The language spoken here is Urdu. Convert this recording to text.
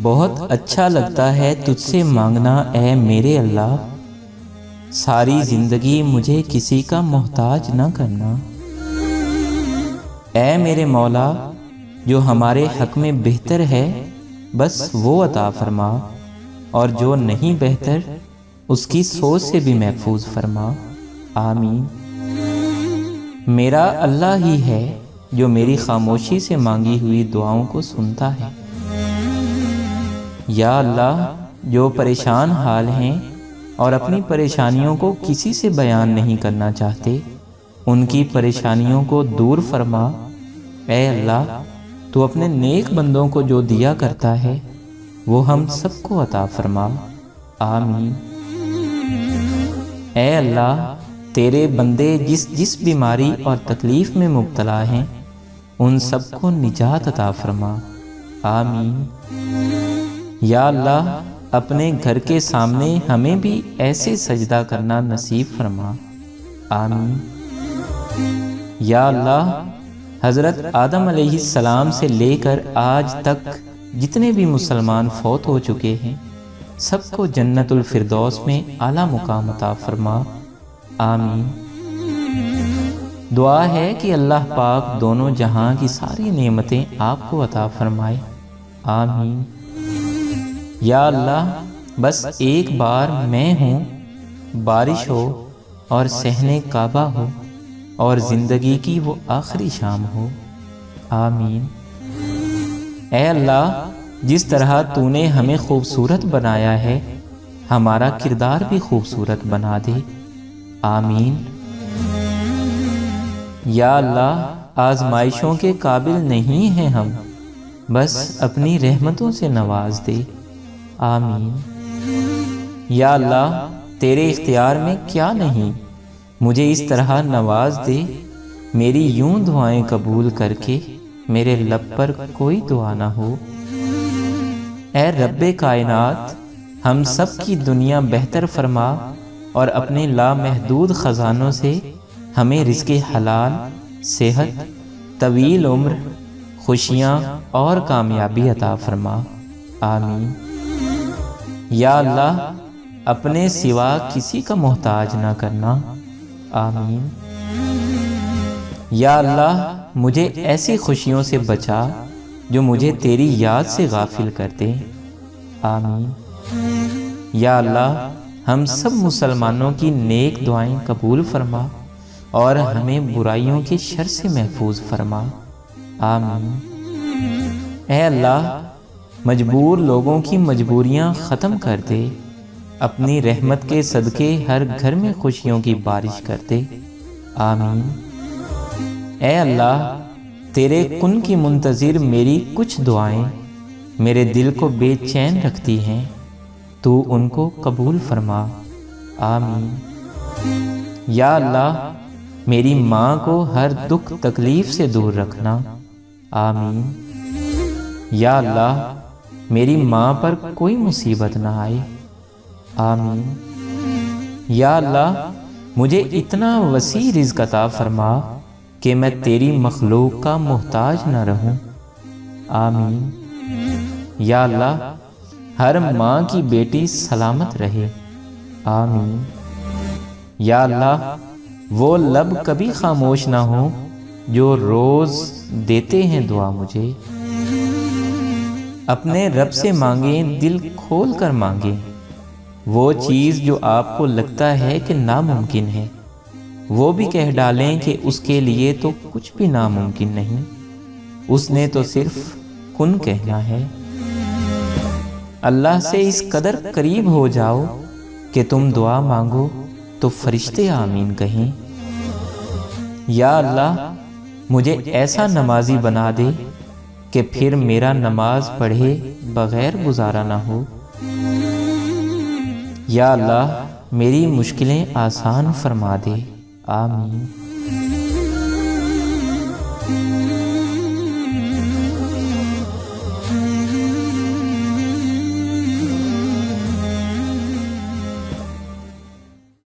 بہت اچھا لگتا ہے تجھ سے مانگنا اے میرے اللہ، ساری زندگی مجھے کسی کا محتاج نہ کرنا۔ اے میرے مولا، جو ہمارے حق میں بہتر ہے بس وہ عطا فرما، اور جو نہیں بہتر اس کی سوچ سے بھی محفوظ فرما، آمین۔ میرا اللہ ہی ہے جو میری خاموشی سے مانگی ہوئی دعاؤں کو سنتا ہے۔ یا اللہ، جو پریشان حال ہیں اور اپنی پریشانیوں کو کسی سے بیان نہیں کرنا چاہتے، ان کی پریشانیوں کو دور فرما۔ اے اللہ، تو اپنے نیک بندوں کو جو دیا کرتا ہے وہ ہم سب کو عطا فرما، آمین۔ اے اللہ، تیرے بندے جس جس بیماری اور تکلیف میں مبتلا ہیں ان سب کو نجات عطا فرما، آمین۔ یا اللہ، اپنے گھر کے سامنے ہمیں بھی ایسے سجدہ کرنا نصیب فرما، آمین۔ یا اللہ، حضرت آدم علیہ السلام سے لے کر آج تک جتنے بھی مسلمان فوت ہو چکے ہیں سب کو جنت الفردوس میں اعلیٰ مقام عطا فرما، آمین۔ دعا ہے کہ اللہ پاک دونوں جہاں کی ساری نعمتیں آپ کو عطا فرمائے، آمین۔ یا اللہ، بس ایک بار میں ہوں، بارش ہو اور صحن کعبہ ہو اور زندگی کی وہ آخری شام ہو، آمین۔ اے اللہ، جس طرح تو نے ہمیں خوبصورت بنایا ہے ہمارا کردار بھی خوبصورت بنا دے، آمین۔ یا اللہ، آزمائشوں کے قابل نہیں ہیں ہم، بس اپنی رحمتوں سے نواز دے، آمین۔ یا اللہ، تیرے اختیار میں کیا نہیں، مجھے اس طرح نواز دے، میری یوں دعائیں قبول کر کے میرے لب پر کوئی دعا نہ ہو۔ اے رب کائنات، ہم سب کی دنیا بہتر فرما اور اپنے لامحدود خزانوں سے ہمیں رزق حلال، صحت، طویل عمر، خوشیاں اور کامیابی عطا فرما، آمین۔ یا اللہ، اپنے سوا کسی کا محتاج نہ کرنا، آمین۔ یا اللہ، مجھے ایسی خوشیوں سے بچا جو مجھے تیری یاد سے غافل کر دے، آمین۔ یا اللہ، ہم سب مسلمانوں کی نیک دعائیں قبول فرما اور ہمیں برائیوں کے شر سے محفوظ فرما، آمین۔ اے اللہ، مجبور لوگوں کی مجبوریاں ختم کر دے، اپنی رحمت کے صدقے ہر گھر میں خوشیوں کی بارش کر دے، آمین۔ اے اللہ، تیرے کن کی منتظر میری کچھ دعائیں میرے دل کو بے چین رکھتی ہیں، تو ان کو قبول فرما، آمین۔ یا اللہ، میری ماں کو ہر دکھ تکلیف سے دور رکھنا، آمین۔ یا اللہ، میری ماں پر کوئی مصیبت نہ آئے، آمین۔ یا اللہ، مجھے اتنا وسیع رزق عطا فرما کہ میں تیری مخلوق کا محتاج نہ رہوں، آمین۔ یا اللہ، ہر ماں کی بیٹی سلامت رہے، آمین۔ یا اللہ، وہ لب کبھی خاموش نہ ہو جو روز دیتے ہیں دعا مجھے، اپنے رب سے مانگیں، دل کھول کر مانگیں، وہ چیز جو آپ کو لگتا ہے کہ ناممکن ہے وہ بھی کہہ ڈالیں کہ اس کے لیے تو کچھ بھی ناممکن نہیں، اس نے تو صرف کن کہنا ہے۔ اللہ سے اس قدر قریب ہو جاؤ کہ تم دعا مانگو تو فرشتے آمین کہیں۔ یا اللہ، مجھے ایسا نمازی بنا دے کہ پھر میرا نماز پڑھے بغیر گزارا نہ ہو۔ یا اللہ، میری مشکلیں آسان فرما دے، آمین۔